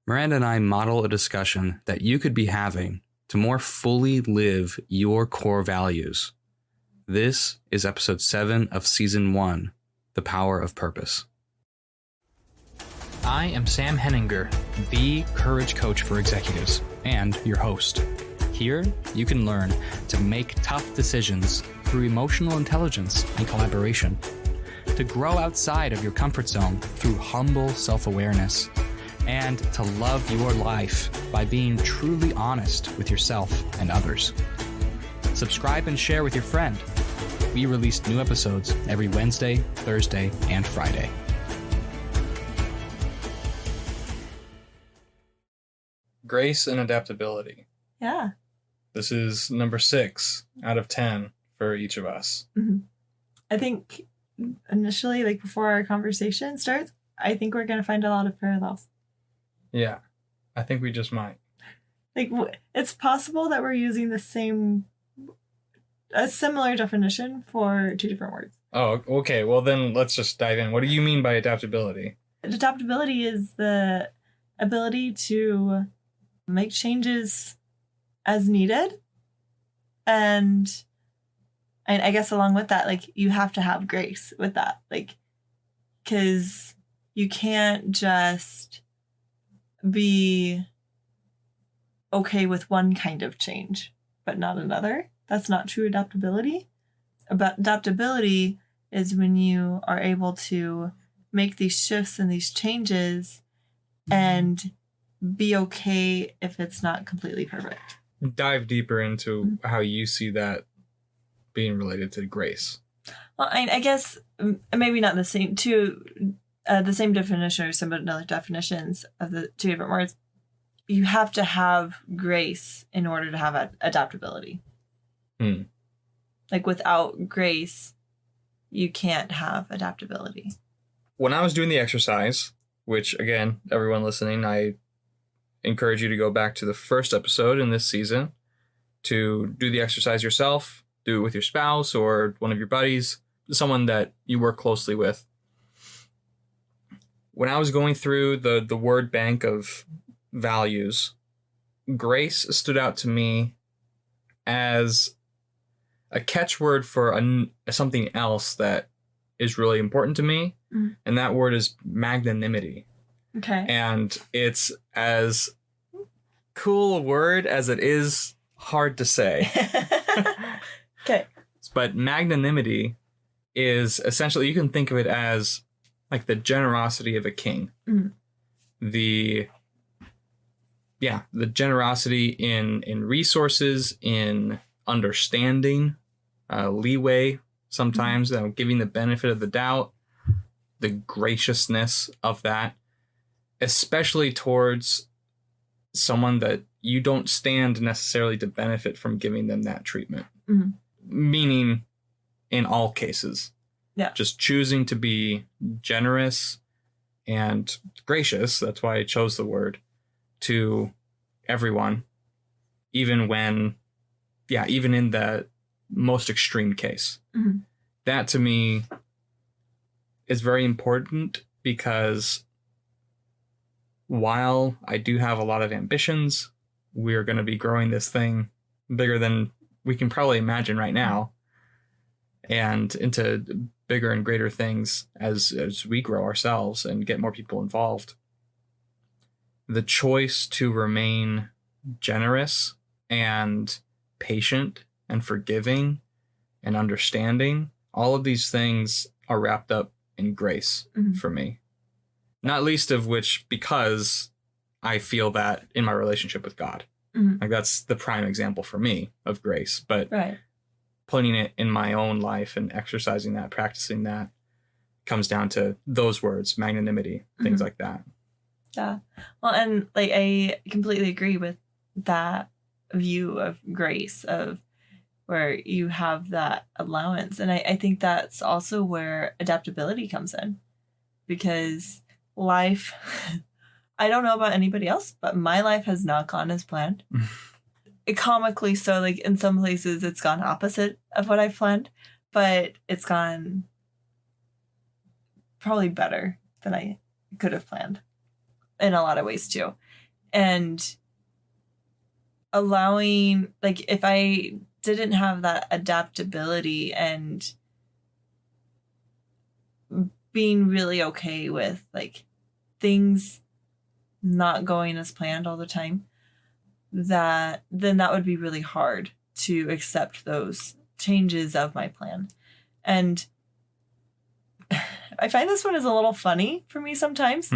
Miranda and I model a discussion that you could be having to more fully live your core values. This is episode 7 of season 1, The Power of Purpose. I am Sam Henninger, the courage coach for executives, and your host. Here, you can learn to make tough decisions through emotional intelligence and collaboration, to grow outside of your comfort zone through humble self-awareness, and to love your life by being truly honest with yourself and others. Subscribe and share with your friend. We release new episodes every Wednesday, Thursday, and Friday. Grace and adaptability. Yeah. This is number 6 out of 10 for each of us. Mm-hmm. I think initially, before our conversation starts, I think we're going to find a lot of parallels. Yeah, I think we just might. It's possible that we're using a similar definition for two different words. Oh, okay. Well, then let's just dive in. What do you mean by adaptability? Adaptability is the ability to make changes as needed. And I guess along with that, you have to have grace with that. Because you can't just be okay with one kind of change, but not another. That's not true adaptability. Adaptability is when you are able to make these shifts and these changes and be okay if it's not completely perfect. Dive deeper into how you see that being related to grace. Well, I guess maybe not the same the same definition or some other definitions of the two different words. You have to have grace in order to have adaptability. Without grace, you can't have adaptability. When I was doing the exercise, which again, everyone listening, I encourage you to go back to the first episode in this season to do the exercise yourself, do it with your spouse or one of your buddies, someone that you work closely with. When I was going through the word bank of values, grace stood out to me as a catchword for something else that is really important to me. And that word is magnanimity. Okay. And it's as cool a word as it is hard to say. Okay. But magnanimity is essentially, you can think of it as the generosity of a king. The generosity in resources, in understanding, leeway sometimes, giving the benefit of the doubt, the graciousness of that, especially towards someone that you don't stand necessarily to benefit from giving them that treatment. Meaning in all cases. Yeah. Just choosing to be generous and gracious, that's why I chose the word, to everyone, even in the most extreme case. That to me is very important, because while I do have a lot of ambitions, we're going to be growing this thing bigger than we can probably imagine right now, and into bigger and greater things as we grow ourselves and get more people involved. The choice to remain generous and patient and forgiving and understanding, all of these things are wrapped up in grace for me. Not least of which because I feel that in my relationship with God. That's the prime example for me of grace. But putting it in my own life and exercising that, practicing that, comes down to those words, magnanimity, things like that. Yeah. Well, and I completely agree with that view of grace, of where you have that allowance. And I think that's also where adaptability comes in, because life, I don't know about anybody else, but my life has not gone as planned. Comically so, in some places it's gone opposite of what I've planned, but it's gone probably better than I could have planned. in a lot of ways too. And allowing, like, if I didn't have that adaptability and being really okay with like things not going as planned all the time, that would be really hard to accept those changes of my plan. And I find this one is a little funny for me sometimes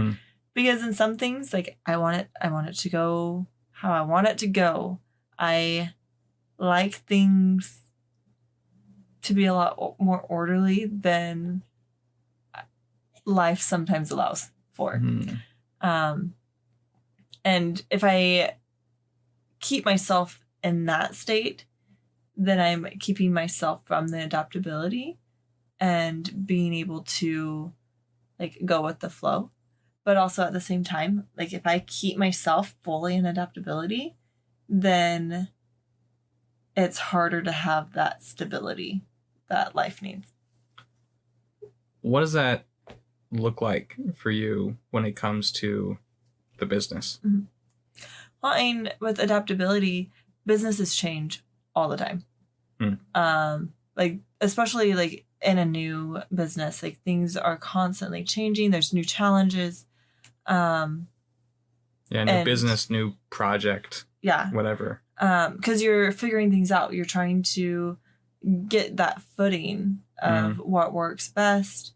because in some things, like I want it to go how I want it to go. I like things to be a lot more orderly than life sometimes allows for. And if I keep myself in that state, then I'm keeping myself from the adaptability and being able to like go with the flow. But also at the same time, like if I keep myself fully in adaptability, then it's harder to have that stability that life needs. What does that look like for you when it comes to the business? Well, I mean, with adaptability, businesses change all the time. Like, especially like in a new business, like things are constantly changing. There's new challenges. New business, new project. Yeah. Whatever. Because you're figuring things out. You're trying to get that footing of what works best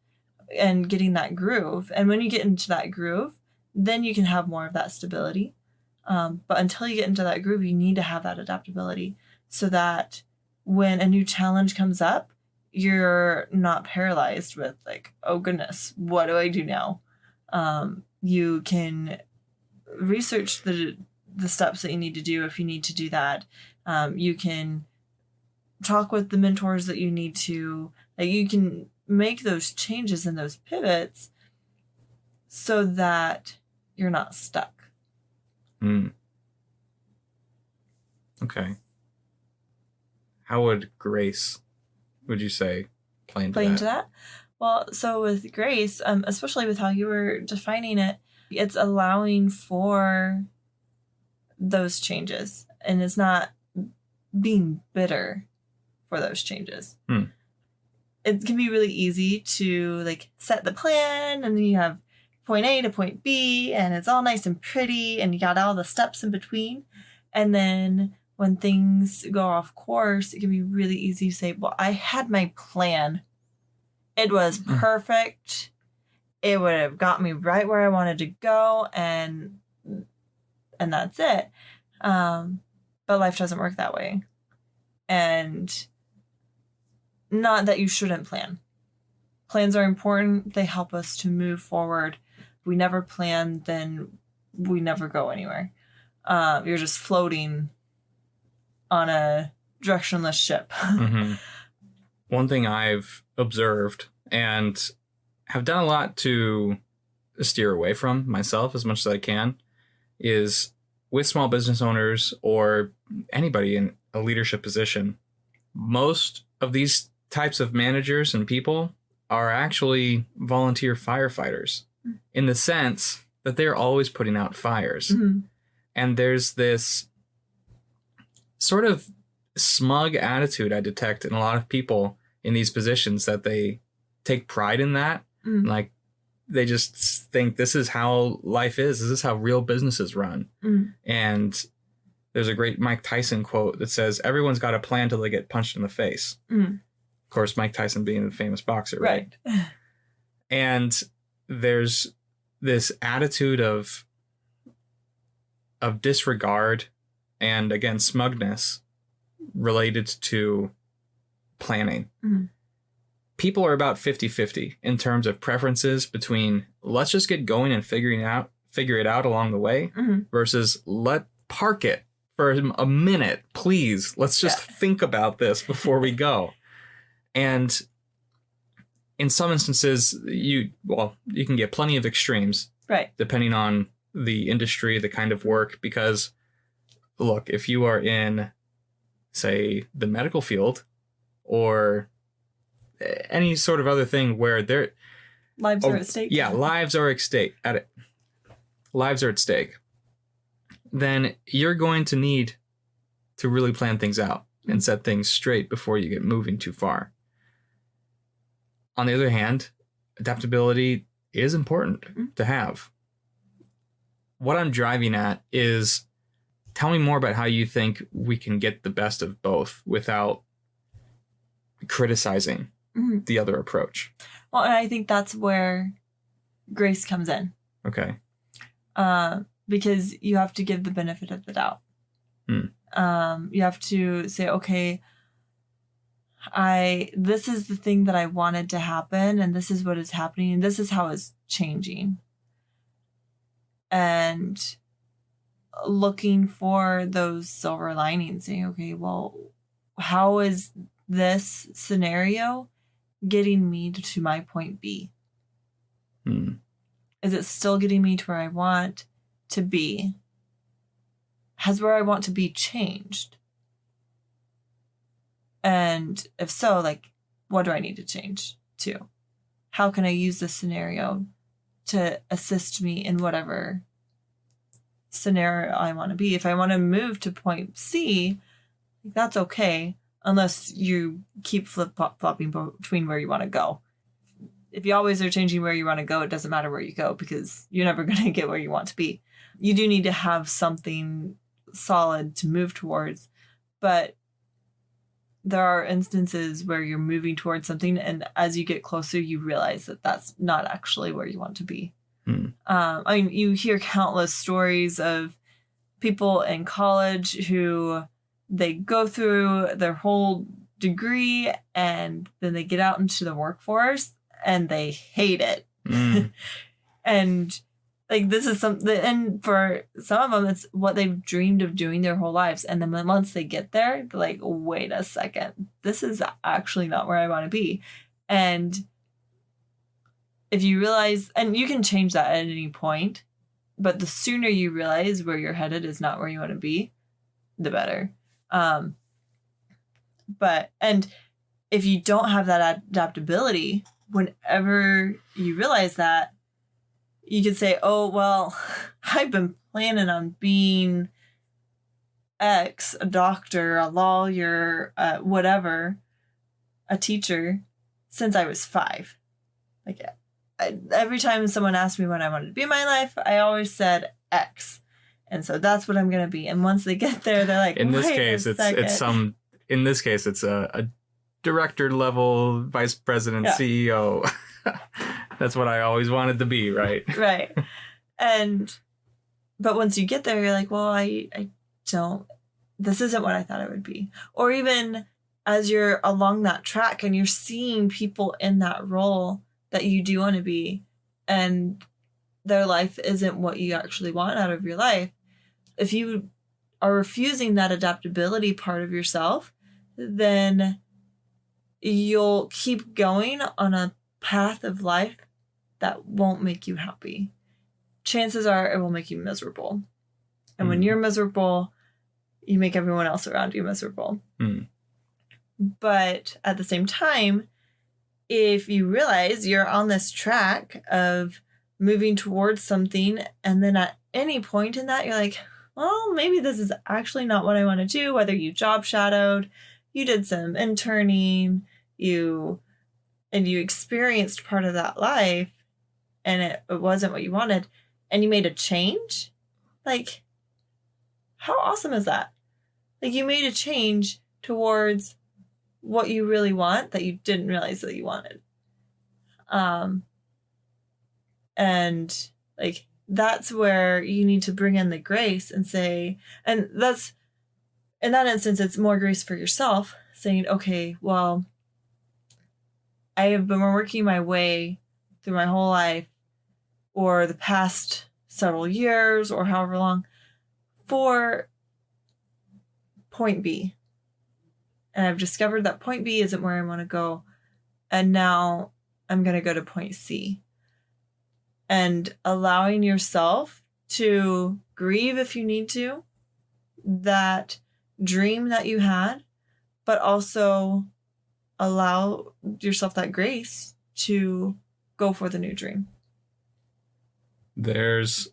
and getting that groove. And when you get into that groove, then you can have more of that stability. But until you get into that groove, you need to have that adaptability so that when a new challenge comes up, you're not paralyzed with like, oh goodness, what do I do now? You can research the steps that you need to do if you need to do that. You can talk with the mentors that you need to, like you can make those changes and those pivots so that you're not stuck. Okay. How would grace, would you say, play into that? Well, so with grace, especially with how you were defining it, it's allowing for those changes. And it's not being bitter for those changes. It can be really easy to like set the plan and then you have point A to point B and it's all nice and pretty and you got all the steps in between. And then when things go off course, it can be really easy to say, well, I had my plan. It was perfect. It would have got me right where I wanted to go. And that's it. But life doesn't work that way. And not that you shouldn't plan. Plans are important. They help us to move forward. If we never plan, then we never go anywhere. You're just floating on a directionless ship. One thing I've observed and have done a lot to steer away from myself as much as I can is with small business owners or anybody in a leadership position. Most of these types of managers and people are actually volunteer firefighters in the sense that they're always putting out fires. And there's this sort of smug attitude I detect in a lot of people in these positions that they take pride in that. Like they just think this is how life is. This is how real businesses run. And there's a great Mike Tyson quote that says, everyone's got a plan till they get punched in the face. Of course, Mike Tyson being a famous boxer, right? And there's this attitude of disregard and, again, smugness related to planning. People are about 50-50 in terms of preferences between let's just get going and figure it out along the way versus park it for a minute, please. Let's just think about this before we go. And in some instances, you can get plenty of extremes, right? Depending on the industry, the kind of work, because look, if you are in, say, the medical field or any sort of other thing where lives are at stake. Yeah, lives are at stake. lives are at stake, then you're going to need to really plan things out and set things straight before you get moving too far. On the other hand, adaptability is important to have. What I'm driving at is, tell me more about how you think we can get the best of both without criticizing the other approach. Well, and I think that's where grace comes in. Okay. Because you have to give the benefit of the doubt. You have to say, okay, this is the thing that I wanted to happen, and this is what is happening, and this is how it's changing. And looking for those silver linings, saying, okay, well, how is this scenario getting me to my point B? Is it still getting me to where I want to be? Has where I want to be changed? And if so, like, what do I need to change to? How can I use this scenario to assist me in whatever scenario I want to be? If I want to move to point C, that's okay, unless you keep flip-flopping between where you want to go. If you always are changing where you want to go, it doesn't matter where you go, because you're never going to get where you want to be. You do need to have something solid to move towards, but there are instances where you're moving towards something, and as you get closer, you realize that that's not actually where you want to be. I mean, you hear countless stories of people in college who they go through their whole degree and then they get out into the workforce and they hate it. And like, this is something, and for some of them, it's what they've dreamed of doing their whole lives. And then once they get there, they're like, wait a second, this is actually not where I want to be. And if you realize, and you can change that at any point, but the sooner you realize where you're headed is not where you want to be, the better. And if you don't have that adaptability, whenever you realize that, you could say, oh, well, I've been planning on being X, a doctor, a lawyer, whatever, a teacher, since I was 5. Like, every time someone asked me what I wanted to be in my life, I always said X. And so that's what I'm going to be. And once they get there, they're like, in this case, it's a director level, vice president, CEO. That's what I always wanted to be, right? Right. But once you get there, you're like, well, this isn't what I thought it would be. Or even as you're along that track and you're seeing people in that role that you do want to be, and their life isn't what you actually want out of your life, if you are refusing that adaptability part of yourself, then you'll keep going on a path of life that won't make you happy. Chances are it will make you miserable. And when you're miserable, you make everyone else around you miserable. But at the same time, if you realize you're on this track of moving towards something, and then at any point in that, you're like, well, maybe this is actually not what I want to do, whether you job shadowed, you did some interning, you experienced part of that life, and it wasn't what you wanted, and you made a change, like, how awesome is that? Like, you made a change towards what you really want that you didn't realize that you wanted. And like, that's where you need to bring in the grace and say, and that's, in that instance, it's more grace for yourself, saying, okay, well, I have been working my way through my whole life, or the past several years, or however long, for point B. And I've discovered that point B isn't where I want to go. And now I'm going to go to point C. And allowing yourself to grieve if you need to, that dream that you had, but also allow yourself that grace to go for the new dream. There's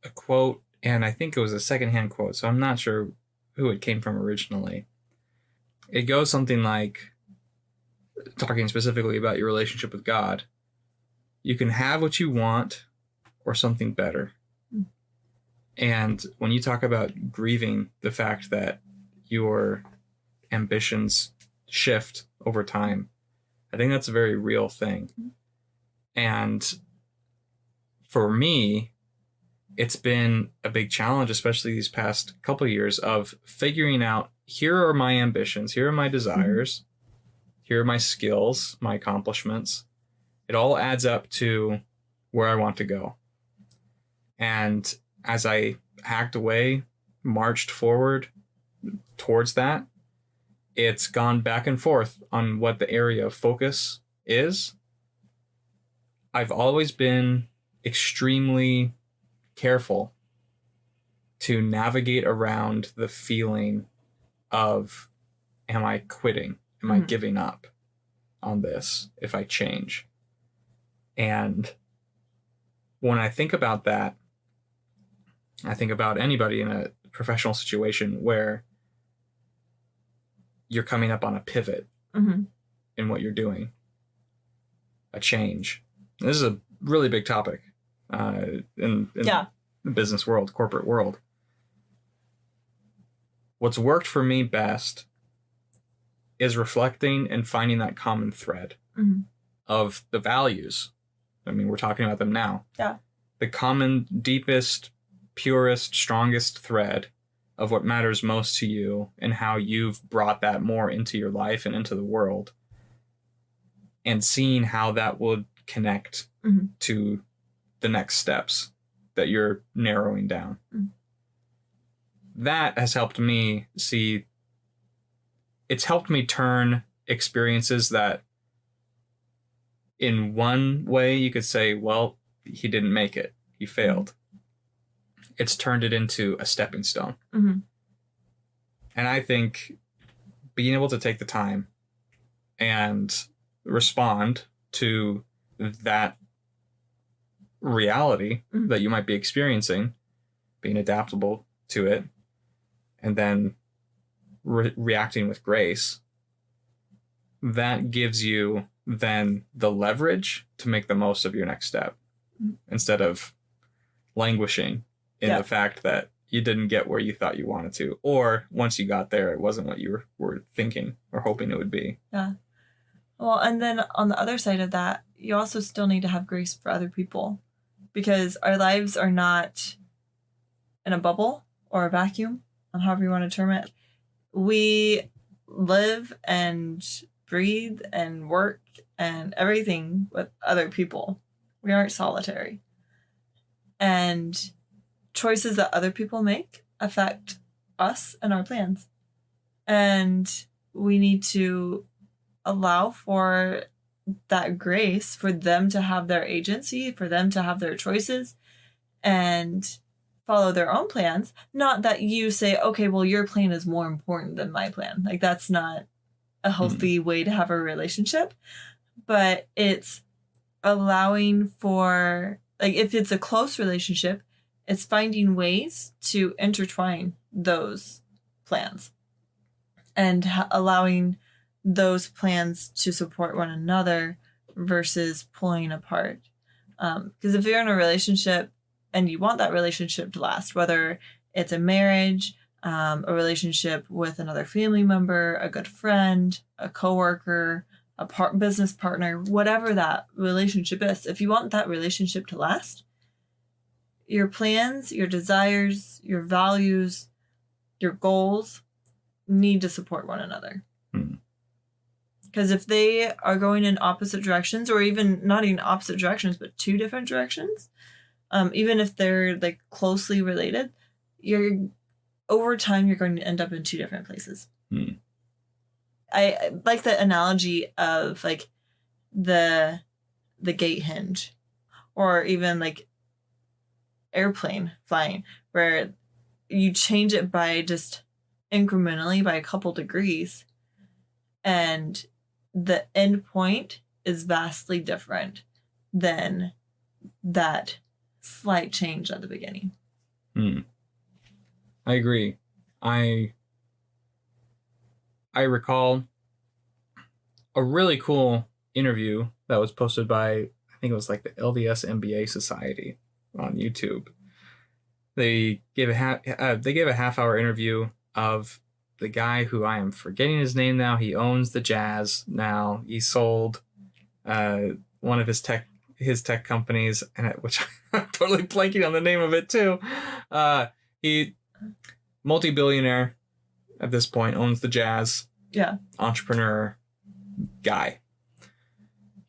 a quote, and I think it was a secondhand quote, so I'm not sure who it came from originally. It goes something like, talking specifically about your relationship with God, you can have what you want or something better. And when you talk about grieving the fact that your ambitions shift over time, I think that's a very real thing. And for me, it's been a big challenge, especially these past couple of years, of figuring out, here are my ambitions, here are my desires, here are my skills, my accomplishments. It all adds up to where I want to go. And as I hacked away, marched forward towards that, it's gone back and forth on what the area of focus is. I've always been extremely careful to navigate around the feeling of, am I quitting? Am I giving up on this if I change? And when I think about that, I think about anybody in a professional situation where you're coming up on a pivot in what you're doing, a change. This is a really big topic in the business world, corporate world. What's worked for me best is reflecting and finding that common thread of the values. I mean, we're talking about them now. Yeah. The common, deepest, purest, strongest thread of what matters most to you and how you've brought that more into your life and into the world, and seeing how that would connect to the next steps that you're narrowing down. That has helped me see, it's helped me turn experiences that in one way you could say, well, he didn't make it, he failed. It's turned it into a stepping stone. And I think being able to take the time and respond to that reality that you might be experiencing, being adaptable to it, and then reacting with grace, that gives you then the leverage to make the most of your next step instead of languishing in the fact that you didn't get where you thought you wanted to, or once you got there, it wasn't what you were thinking or hoping it would be. Yeah. Well, and then on the other side of that, you also still need to have grace for other people, because our lives are not in a bubble or a vacuum, on however you want to term it. We live and breathe and work and everything with other people. We aren't solitary. And choices that other people make affect us and our plans. And we need to allow for that grace for them to have their agency, for them to have their choices and follow their own plans. Not that you say, okay, well, your plan is more important than my plan. Like, that's not a healthy way to have a relationship. But it's allowing for, like, if it's a close relationship, it's finding ways to intertwine those plans and allowing those plans to support one another versus pulling apart. Because if you're in a relationship and you want that relationship to last, whether it's a marriage, a relationship with another family member, a good friend, a coworker, a business partner, whatever that relationship is, if you want that relationship to last, your plans, your desires, your values, your goals need to support one another. Because if they are going in opposite directions, or even not even opposite directions, but two different directions, even if they're like closely related, over time you're going to end up in two different places. I like the analogy of like the gate hinge, or even like airplane flying, where you change it by just incrementally by a couple degrees, and the end point is vastly different than that slight change at the beginning. I agree. I recall a really cool interview that was posted by, I think it was like the LDS MBA Society on YouTube. They gave a half-hour interview of the guy who I am forgetting his name now. He owns the Jazz now. He sold one of his tech companies, which I'm totally blanking on the name of it too. He multi-billionaire at this point, owns the Jazz. Yeah. Entrepreneur guy.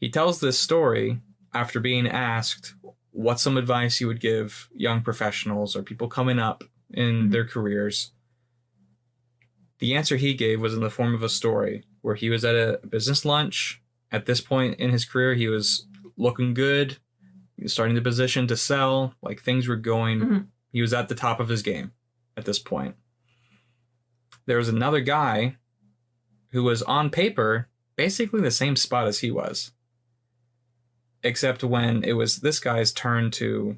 He tells this story after being asked what's some advice he would give young professionals or people coming up in their careers. The answer he gave was in the form of a story where he was at a business lunch. At this point in his career, he was looking good. He was starting the position to sell. Like, things were going. He was at the top of his game at this point. There was another guy who was on paper basically the same spot as he was. Except when it was this guy's turn to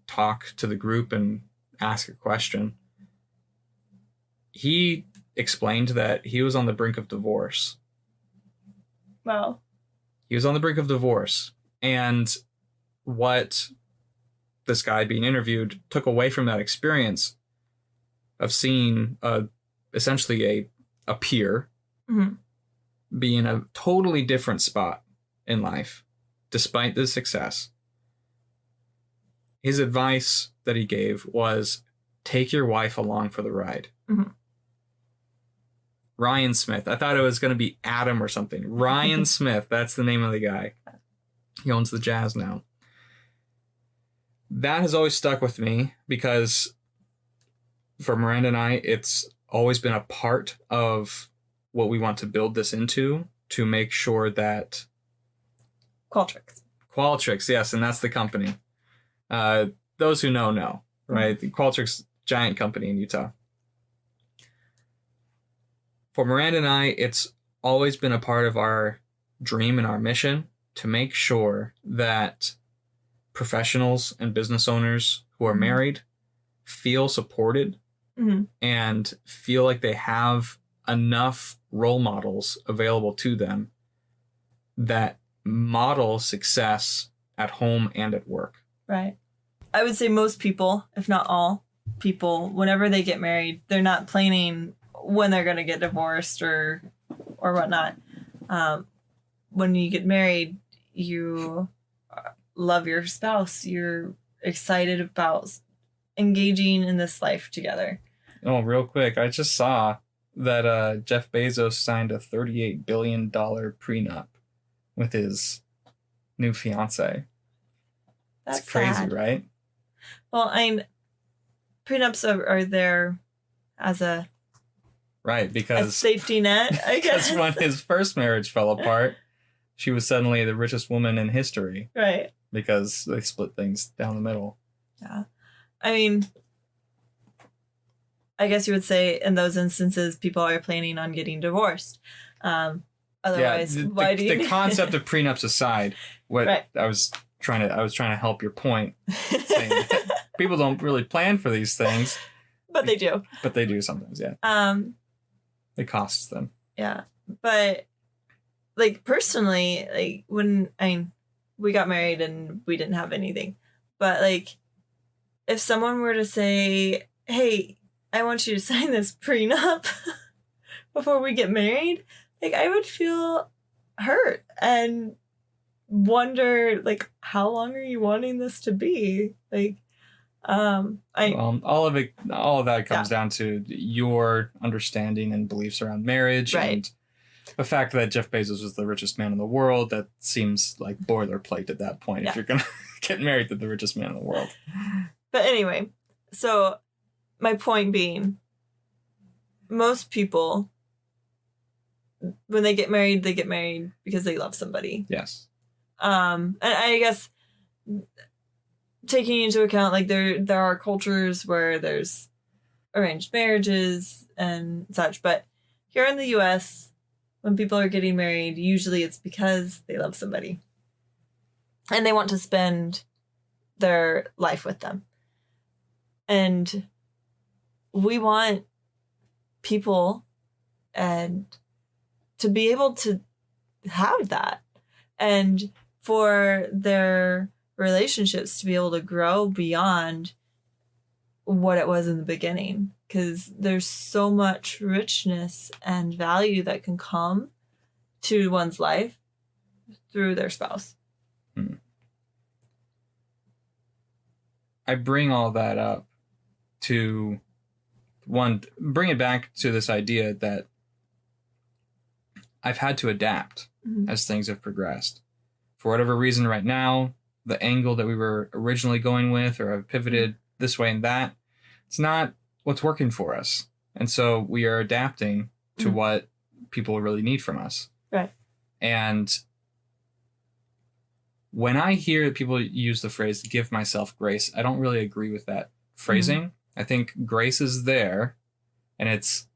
talk to the group and ask a question, he explained that he was on the brink of divorce. Wow. He was on the brink of divorce. And what this guy being interviewed took away from that experience of seeing essentially a peer be in a totally different spot in life, despite the success. His advice that he gave was, take your wife along for the ride. Ryan Smith. I thought it was going to be Adam or something. Ryan Smith. That's the name of the guy. He owns the Jazz now. That has always stuck with me because for Miranda and I, it's always been a part of what we want to build this into, to make sure that Qualtrics, yes, and that's the company. Those who know, right? The Qualtrics, giant company in Utah. For Miranda and I, it's always been a part of our dream and our mission to make sure that professionals and business owners who are married feel supported and feel like they have enough role models available to them that model success at home and at work. Right. I would say most people, if not all people, whenever they get married, they're not planning when they're going to get divorced or whatnot. When you get married, you love your spouse. You're excited about engaging in this life together. Oh, real quick, I just saw that Jeff Bezos signed a $38 billion prenup with his new fiance. That's it's crazy, sad. Right? Well, prenups are there as a because safety net, I guess. Because when his first marriage fell apart, she was suddenly the richest woman in history. Right. Because they split things down the middle. Yeah. I mean, I guess you would say in those instances, people are planning on getting divorced. Otherwise, why do you... The concept of prenups aside, I was trying to help your point, saying that people don't really plan for these things, but they do. But they do sometimes, yeah. It costs them. Yeah, but like personally, like when we got married and we didn't have anything, but like if someone were to say, "Hey, I want you to sign this prenup before we get married," like I would feel hurt and wonder, like, how long are you wanting this to be? Like, all of that comes down to your understanding and beliefs around marriage, right? And the fact that Jeff Bezos was the richest man in the world, that seems like boilerplate at that point. If you're gonna get married to the richest man in the world. But anyway, so my point being, most people, when they get married because they love somebody. Yes. And I guess taking into account, like, there are cultures where there's arranged marriages and such, but here in the US, when people are getting married, usually it's because they love somebody and they want to spend their life with them. And we want people and to be able to have that, and for their relationships to be able to grow beyond what it was in the beginning, because there's so much richness and value that can come to one's life through their spouse. I bring all that up to bring it back to this idea that I've had to adapt as things have progressed. For whatever reason right now, the angle that we were originally going with, or I've pivoted this way and that, it's not what's working for us. And so we are adapting to what people really need from us. Right. And when I hear people use the phrase, give myself grace, I don't really agree with that phrasing. I think grace is there, and it's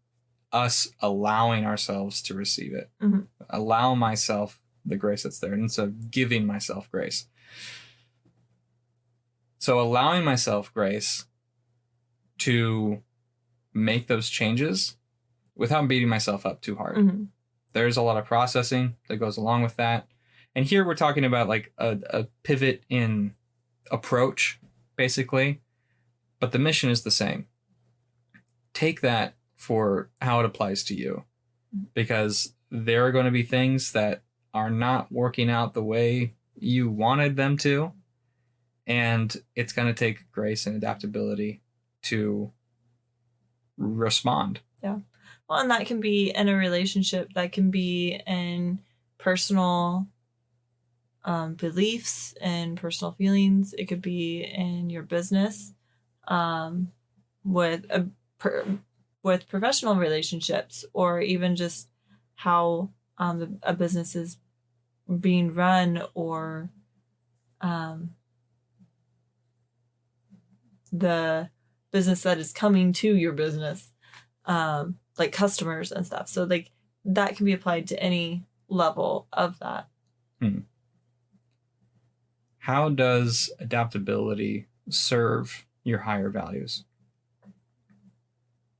us allowing ourselves to receive it. Allow myself the grace that's there, instead of giving myself grace. So allowing myself grace to make those changes without beating myself up too hard. There's a lot of processing that goes along with that. And here we're talking about like a pivot in approach, basically. But the mission is the same. Take that for how it applies to you. Because there are going to be things that are not working out the way you wanted them to. And it's going to take grace and adaptability to respond. Yeah. Well, and that can be in a relationship, that can be in personal beliefs and personal feelings. It could be in your business, with professional relationships, or even just how a business is being run, or the business that is coming to your business, like customers and stuff. So like that can be applied to any level of that. How does adaptability serve your higher values?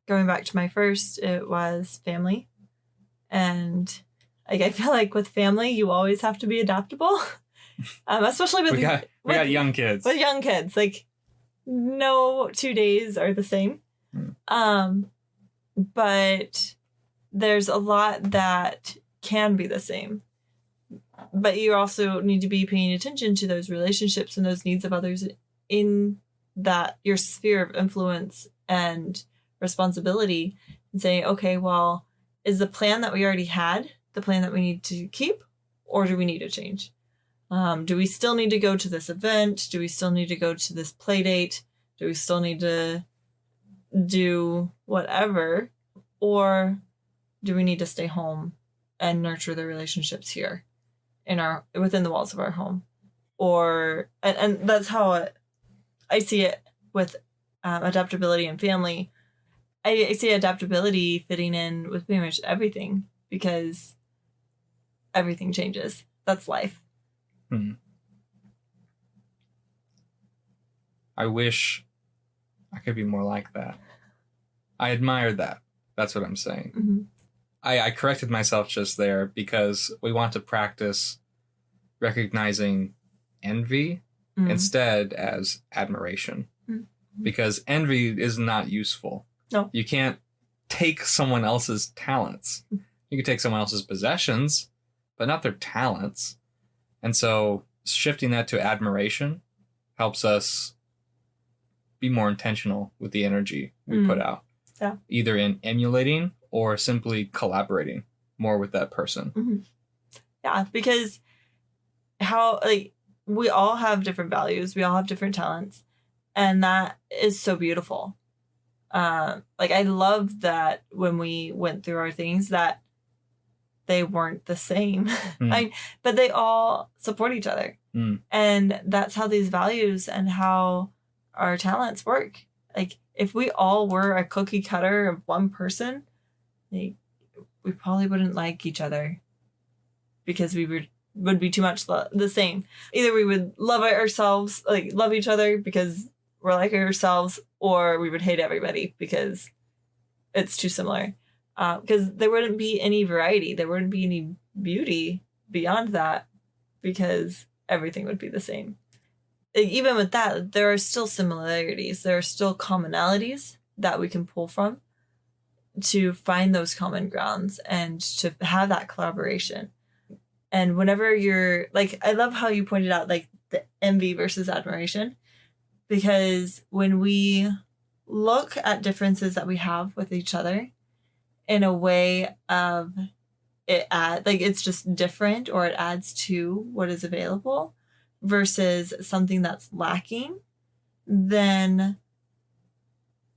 Going back to my first, it was family. And like I feel like with family, you always have to be adaptable. Especially with we got young kids. With young kids, like no 2 days are the same. But there's a lot that can be the same. But you also need to be paying attention to those relationships and those needs of others in that your sphere of influence and responsibility, and say, okay, well, is the plan that we already had the plan that we need to keep, or do we need to change? Do we still need to go to this event? Do we still need to go to this play date? Do we still need to do whatever? Or do we need to stay home and nurture the relationships here within the walls of our home? Or, and that's how I see it with adaptability and family. I see adaptability fitting in with pretty much everything, because everything changes. That's life. I wish I could be more like that. I admire that. That's what I'm saying. I corrected myself just there, because we want to practice recognizing envy instead as admiration. Because envy is not useful. No. You can't take someone else's talents. You can take someone else's possessions, but not their talents. And so shifting that to admiration helps us be more intentional with the energy we put out. Yeah. Either in emulating or simply collaborating more with that person. Yeah, because we all have different values. We all have different talents. And that is so beautiful. I love that when we went through our things that they weren't the same, but they all support each other. And that's how these values and how our talents work. Like if we all were a cookie cutter of one person, we probably wouldn't like each other, because we would be too much the same. Either we would love ourselves, like love each other because we're like ourselves, or we would hate everybody because it's too similar. Because there wouldn't be any variety. There wouldn't be any beauty beyond that because everything would be the same. Even with that, there are still similarities. There are still commonalities that we can pull from to find those common grounds and to have that collaboration. And whenever you're like, I love how you pointed out like the envy versus admiration, because when we look at differences that we have with each other in a way of it's just different, or it adds to what is available versus something that's lacking, then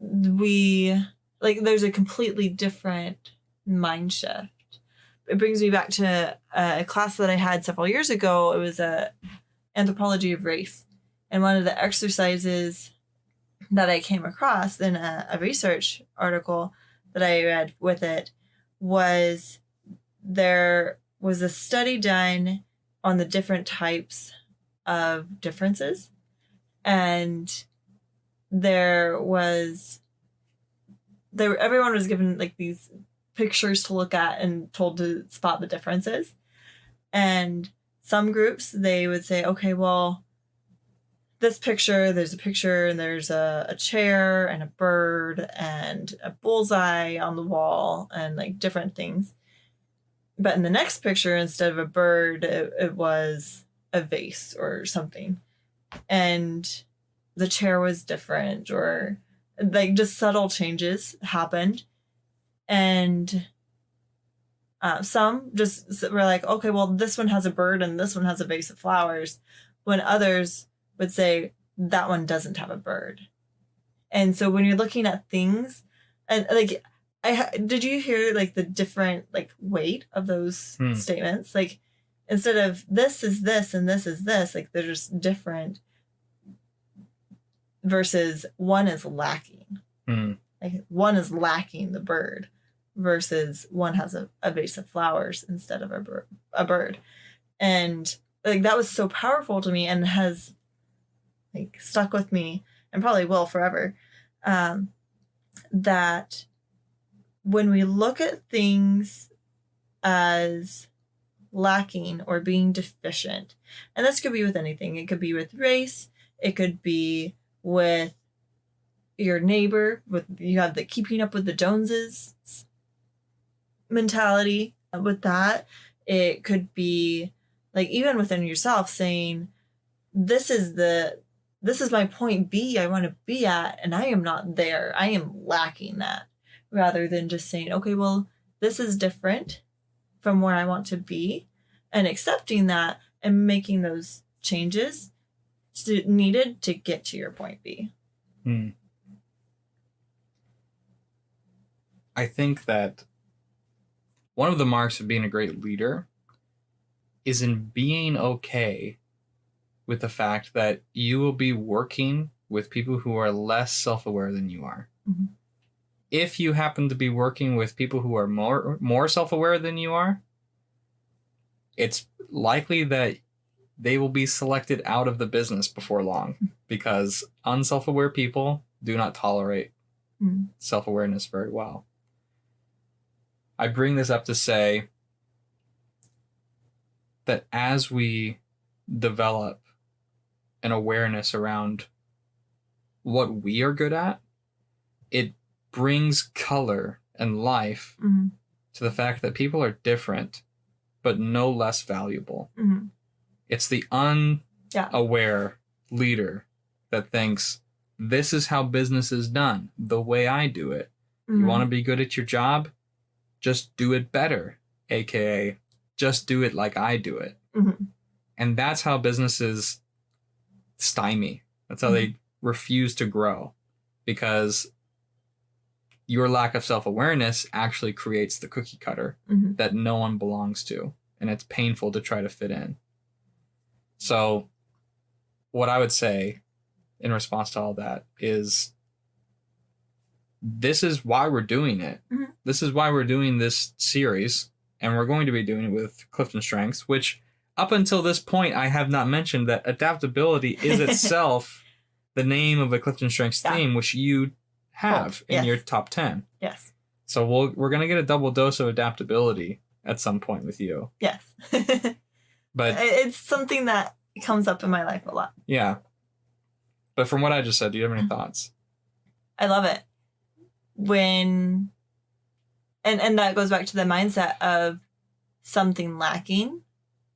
there's a completely different mind shift. It brings me back to a class that I had several years ago. It was a anthropology of race. And one of the exercises that I came across in a research article that I read with it was there was a study done on the different types of differences. And everyone was given like these pictures to look at and told to spot the differences. And some groups, they would say, okay, well, this picture, there's a picture and there's a chair and a bird and a bullseye on the wall and like different things. But in the next picture, instead of a bird, it was a vase or something. And the chair was different, or like just subtle changes happened. And some just were like, okay, well, this one has a bird and this one has a vase of flowers, when others would say that one doesn't have a bird. And so when you're looking at things, and like, did you hear like the different like weight of those statements? Like, instead of this is this and this is this, like they're just different versus one is lacking. Like one is lacking the bird versus one has a vase of flowers instead of a bird. And like that was so powerful to me and has like stuck with me and probably will forever. That when we look at things as lacking or being deficient, and this could be with anything. It could be with race. It could be with your neighbor. You have the keeping up with the Joneses mentality. With that, it could be like even within yourself saying, this is my point B I want to be at, and I am not there. I am lacking that. Rather than just saying, okay, well, this is different from where I want to be, and accepting that and making those changes needed to get to your point B. I think that one of the marks of being a great leader is in being okay with the fact that you will be working with people who are less self-aware than you are. Mm-hmm. If you happen to be working with people who are more self-aware than you are, it's likely that they will be selected out of the business before long, because unself-aware people do not tolerate self-awareness very well. I bring this up to say that as we develop an awareness around what we are good at, it brings color and life to the fact that people are different, but no less valuable. Mm-hmm. It's the unaware leader that thinks, this is how business is done, the way I do it. Mm-hmm. You want to be good at your job? Just do it better, aka just do it like I do it. Mm-hmm. And that's how businesses stymie. That's how they refuse to grow, because your lack of self-awareness actually creates the cookie cutter that no one belongs to, and it's painful to try to fit in. So what I would say in response to all that is, this is why we're doing it. Mm-hmm. This is why we're doing this series, and we're going to be doing it with Clifton Strengths, which up until this point, I have not mentioned that adaptability is itself the name of a Clifton Strengths theme, which you have in your top 10. Yes. So we're going to get a double dose of adaptability at some point with you. Yes. But it's something that comes up in my life a lot. Yeah. But from what I just said, do you have any thoughts? I love it. When and that goes back to the mindset of something lacking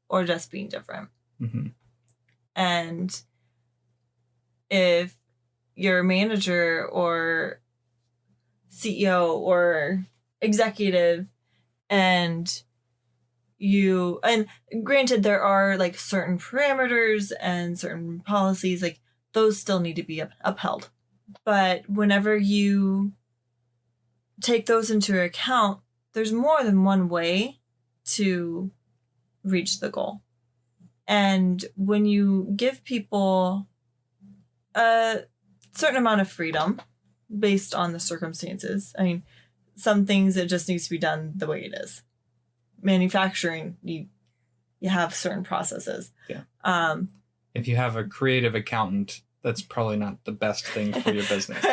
or just being different. Mm-hmm. And if your manager or CEO or executive and granted there are like certain parameters and certain policies, like those still need to be upheld. But whenever you take those into account, there's more than one way to reach the goal. And when you give people a certain amount of freedom based on the circumstances, I mean, some things it just needs to be done the way it is. Manufacturing, you have certain processes. Yeah. If you have a creative accountant, that's probably not the best thing for your business.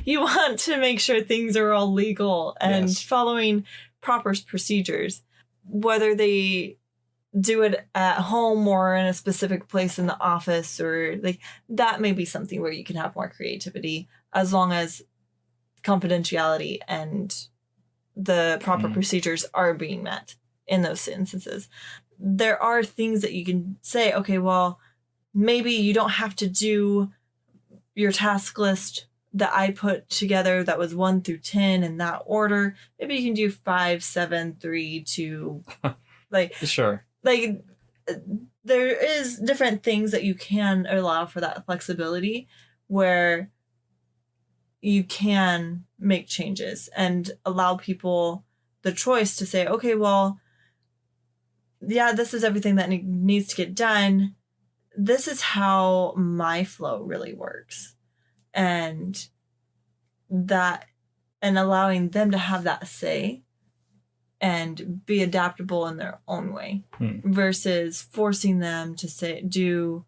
You want to make sure things are all legal and following proper procedures, whether they do it at home or in a specific place in the office, or like that may be something where you can have more creativity as long as confidentiality and the proper procedures are being met in those instances. There are things that you can say, okay, well, maybe you don't have to do your task list that I put together that was 1 through 10 in that order. Maybe you can do 5, 7, 3, 2. Like, sure. Like, there is different things that you can allow for that flexibility where you can make changes and allow people the choice to say, okay, well, yeah, this is everything that needs to get done. This is how my flow really works. And allowing them to have that say and be adaptable in their own way versus forcing them to do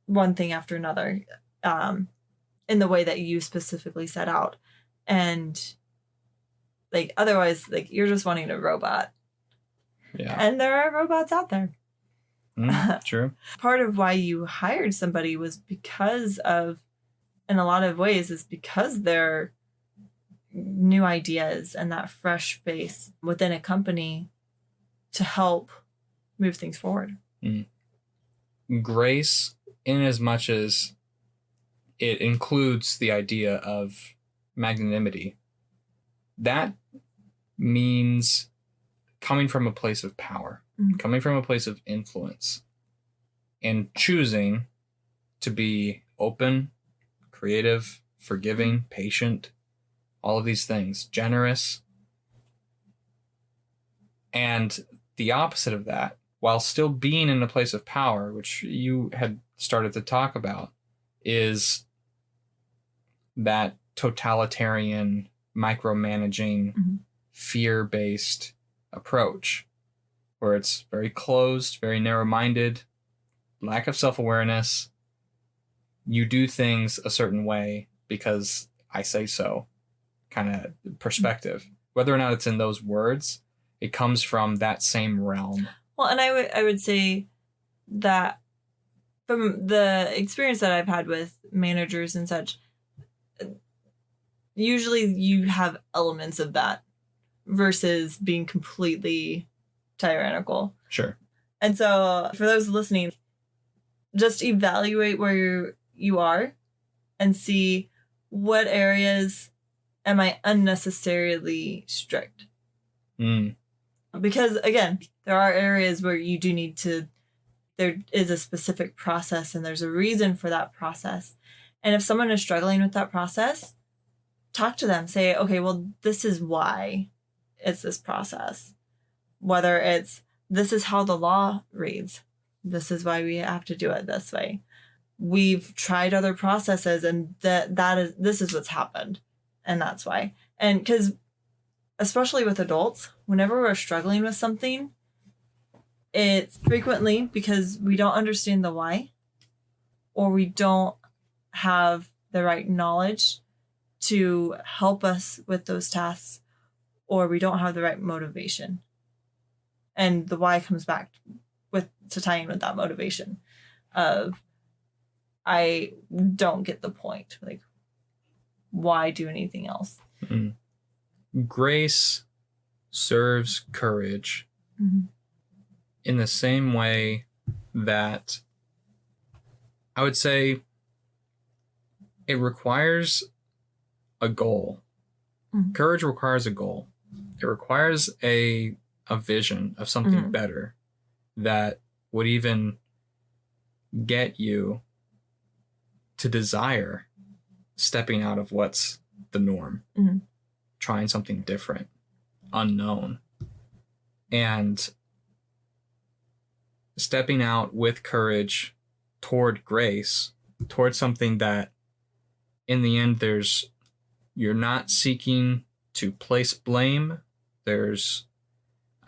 one thing after another in the way that you specifically set out. And like, otherwise, like, you're just wanting a robot. Yeah. And there are robots out there. True. Part of why you hired somebody was because of, in a lot of ways, is because they're new ideas and that fresh space within a company to help move things forward. Grace, in as much as it includes the idea of magnanimity, that means coming from a place of power, coming from a place of influence, and choosing to be open, creative, forgiving, patient, all of these things, generous. And the opposite of that, while still being in a place of power, which you had started to talk about, is that totalitarian, micromanaging, fear-based approach, where it's very closed, very narrow-minded, lack of self-awareness. You do things a certain way because I say so kind of perspective. Whether or not it's in those words, it comes from that same realm. Well, and I would say that from the experience that I've had with managers and such, usually you have elements of that versus being completely tyrannical. Sure. And so for those listening, just evaluate where you are and see what areas am I unnecessarily strict. Because again, there are areas where you do need to, there is a specific process and there's a reason for that process. And if someone is struggling with that process, talk to them. Say, okay, well, this is why it's this process. Whether it's, this is how the law reads. This is why we have to do it this way. We've tried other processes and this is what's happened. And that's why. And because especially with adults, whenever we're struggling with something, it's frequently because we don't understand the why. or we don't have the right knowledge to help us with those tasks, or we don't have the right motivation. And the why comes back to tie in with that motivation of, I don't get the point. Like, why do anything else? Mm-hmm. Grace serves courage in the same way that I would say it requires a goal. Courage requires a goal. It requires a vision of something better that would even get you to desire stepping out of what's the norm, trying something different, unknown, and stepping out with courage toward grace, toward something that in the end you're not seeking to place blame.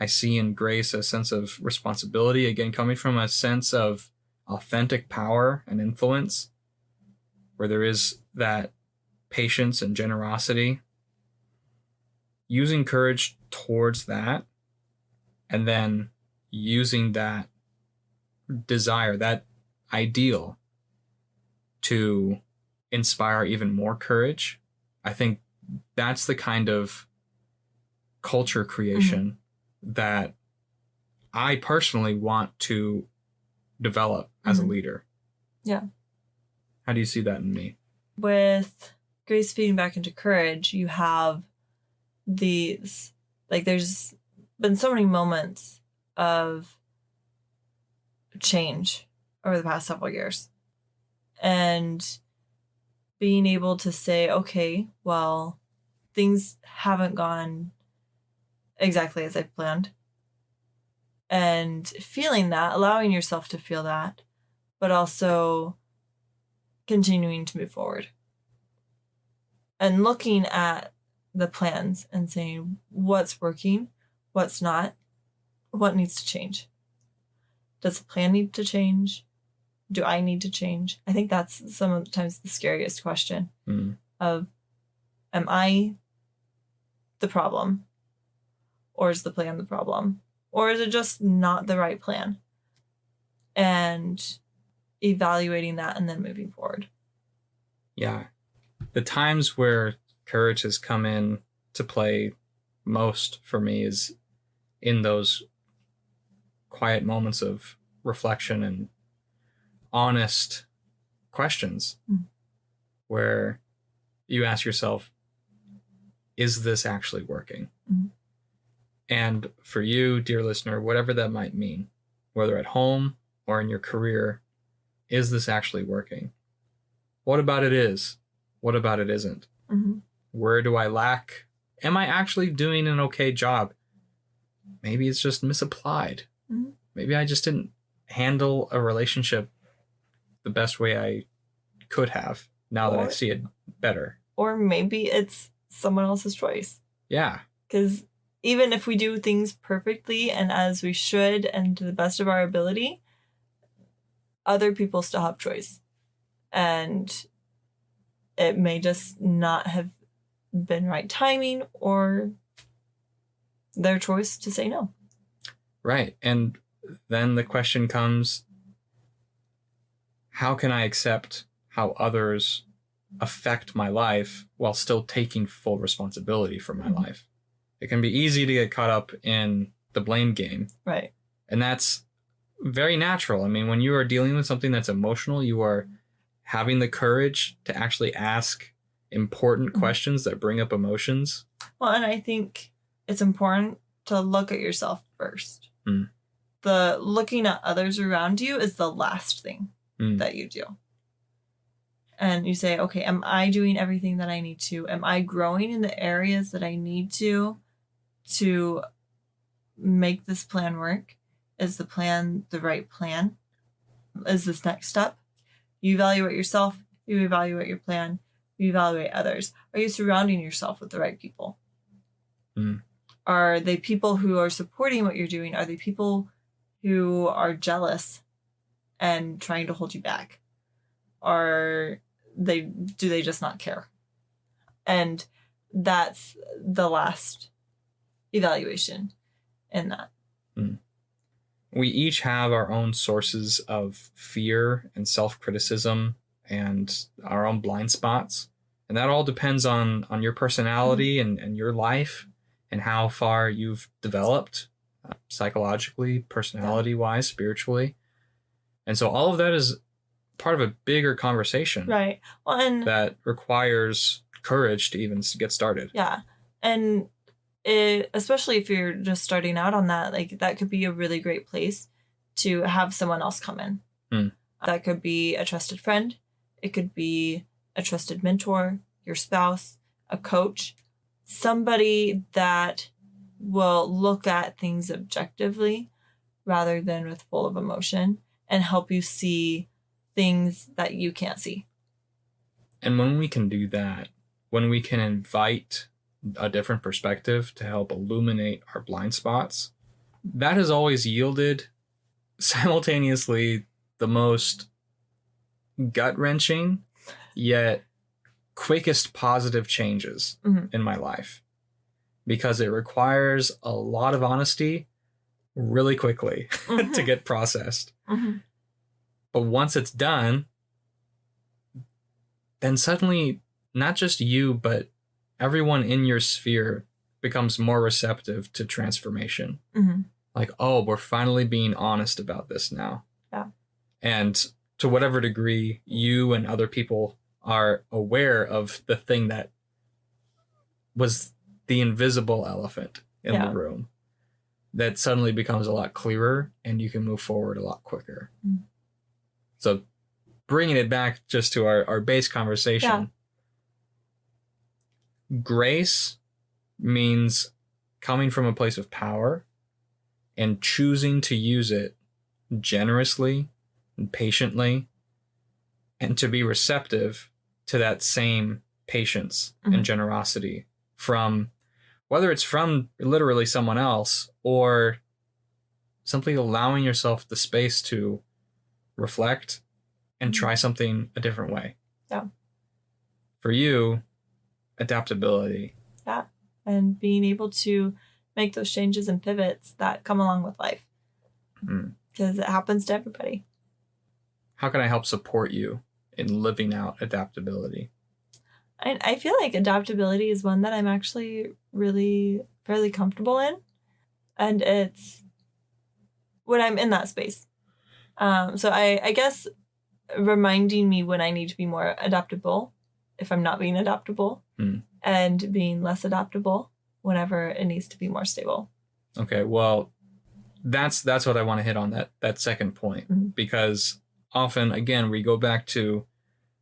I see in grace a sense of responsibility, again, coming from a sense of authentic power and influence, where there is that patience and generosity. Using courage towards that, and then using that desire, that ideal, to inspire even more courage. I think that's the kind of culture creation that I personally want to develop as a leader. Yeah. How do you see that in me? With grace feeding back into courage, you have these, like, there's been so many moments of change over the past several years. And being able to say, okay, well, things haven't gone exactly as I planned. And feeling that, allowing yourself to feel that, but also continuing to move forward. And looking at the plans and saying what's working, what's not, what needs to change. Does the plan need to change? Do I need to change? I think that's sometimes the scariest question of, am I the problem? Or is the plan the problem? Or is it just not the right plan? And evaluating that and then moving forward. Yeah. The times where courage has come in to play most for me is in those quiet moments of reflection and honest questions where you ask yourself, is this actually working? And for you, dear listener, whatever that might mean, whether at home or in your career, is this actually working? What about it is? What about it isn't? Where do I lack? Am I actually doing an okay job? Maybe it's just misapplied. Maybe I just didn't handle a relationship the best way I could have now that I see it better. Or maybe it's someone else's choice. Yeah. Because even if we do things perfectly and as we should and to the best of our ability, other people still have choice. And it may just not have been right timing or their choice to say no. Right. And then the question comes, how can I accept how others affect my life while still taking full responsibility for my life? It can be easy to get caught up in the blame game. Right. And that's very natural. I mean, when you are dealing with something that's emotional, you are having the courage to actually ask important questions that bring up emotions. Well, and I think it's important to look at yourself first. The looking at others around you is the last thing that you do. And you say, okay, am I doing everything that I need to? Am I growing in the areas that I need to make this plan work? Is the plan the right plan? Is this next step? You evaluate yourself, you evaluate your plan, you evaluate others. Are you surrounding yourself with the right people? Are they people who are supporting what you're doing? Are they people who are jealous and trying to hold you back? do they just not care? And that's the last evaluation in that. We each have our own sources of fear and self-criticism and our own blind spots. And that all depends on your personality and your life and how far you've developed psychologically, personality-wise, spiritually. And so all of that is part of a bigger conversation. Right. Well, and that requires courage to even get started. Yeah. And especially if you're just starting out on that, like that could be a really great place to have someone else come in. That could be a trusted friend. It could be a trusted mentor, your spouse, a coach, somebody that will look at things objectively rather than with full of emotion and help you see things that you can't see. And when we can do that, when we can invite a different perspective to help illuminate our blind spots, that has always yielded simultaneously the most gut-wrenching yet quickest positive changes in my life, because it requires a lot of honesty really quickly to get processed. But once it's done, then suddenly not just you, but everyone in your sphere becomes more receptive to transformation. Like, oh, we're finally being honest about this now. Yeah. And to whatever degree you and other people are aware of the thing that was the invisible elephant in the room, that suddenly becomes a lot clearer and you can move forward a lot quicker. So bringing it back just to our base conversation, grace means coming from a place of power and choosing to use it generously and patiently, and to be receptive to that same patience and generosity from, whether it's from literally someone else or simply allowing yourself the space to reflect and try something a different way. Yeah. For you, adaptability. Yeah. And being able to make those changes and pivots that come along with life. Because it happens to everybody. How can I help support you in living out adaptability? I feel like adaptability is one that I'm actually really fairly comfortable in. And it's when I'm in that space. So I guess reminding me when I need to be more adaptable if I'm not being adaptable, and being less adaptable whenever it needs to be more stable. Okay, well, that's what I want to hit on, that second point, because often, again, we go back to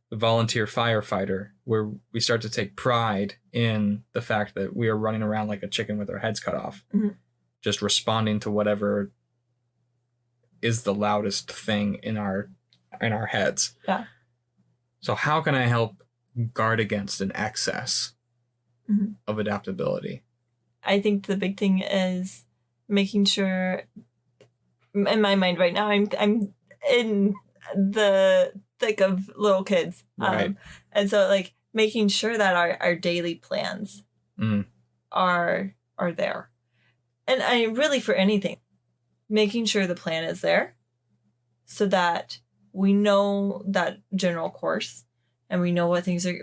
the volunteer firefighter, where we start to take pride in the fact that we are running around like a chicken with our heads cut off, just responding to whatever is the loudest thing in our heads. Yeah. So how can I help guard against an excess of adaptability? I think the big thing is making sure, in my mind right now, I'm in the thick of little kids. Right. And so like making sure that our daily plans are there. And I really, for anything, making sure the plan is there so that we know that general course and we know what things are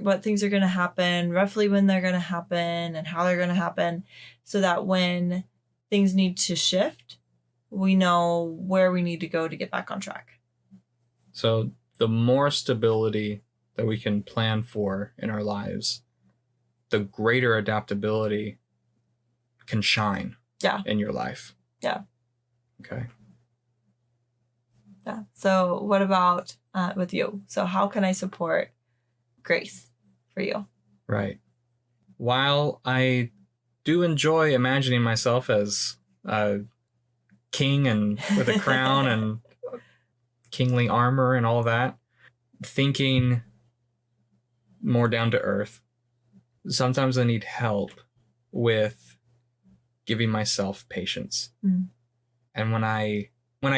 going to happen, roughly when they're going to happen and how they're going to happen, so that when things need to shift, we know where we need to go to get back on track. So the more stability that we can plan for in our lives, the greater adaptability can shine in your life. Yeah. Okay. Yeah. So what about with you? So how can I support grace for you? Right. While I do enjoy imagining myself as a king and with a crown and kingly armor and all that, thinking more down to earth, sometimes I need help with giving myself patience. And when I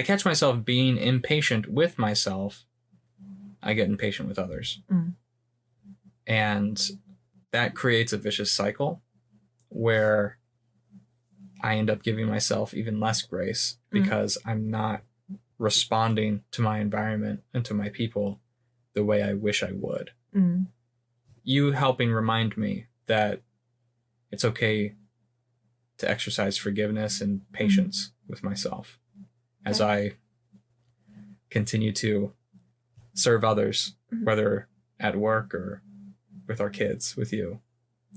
catch myself being impatient with myself, I get impatient with others. Mm. And that creates a vicious cycle where I end up giving myself even less grace because I'm not responding to my environment and to my people the way I wish I would. Mm. You helping remind me that it's okay to exercise forgiveness and patience with myself as I continue to serve others, whether at work or with our kids, with you.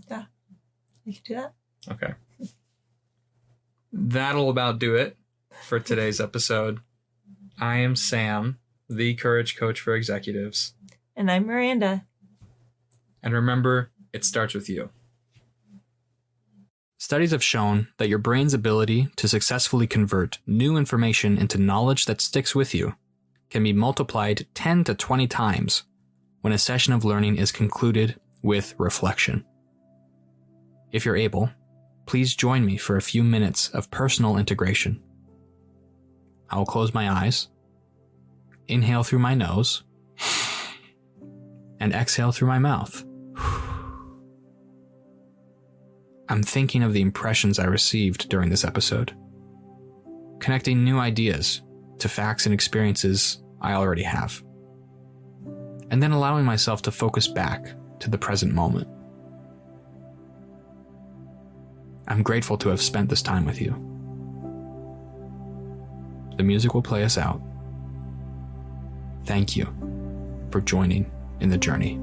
Yeah, you can do that. Okay. That'll about do it for today's episode. I am Sam, the Courage Coach for Executives. And I'm Miranda. And remember, it starts with you. Studies have shown that your brain's ability to successfully convert new information into knowledge that sticks with you can be multiplied 10 to 20 times when a session of learning is concluded with reflection. If you're able, please join me for a few minutes of personal integration. I will close my eyes, inhale through my nose, and exhale through my mouth. I'm thinking of the impressions I received during this episode, connecting new ideas to facts and experiences I already have, and then allowing myself to focus back to the present moment. I'm grateful to have spent this time with you. The music will play us out. Thank you for joining in the journey.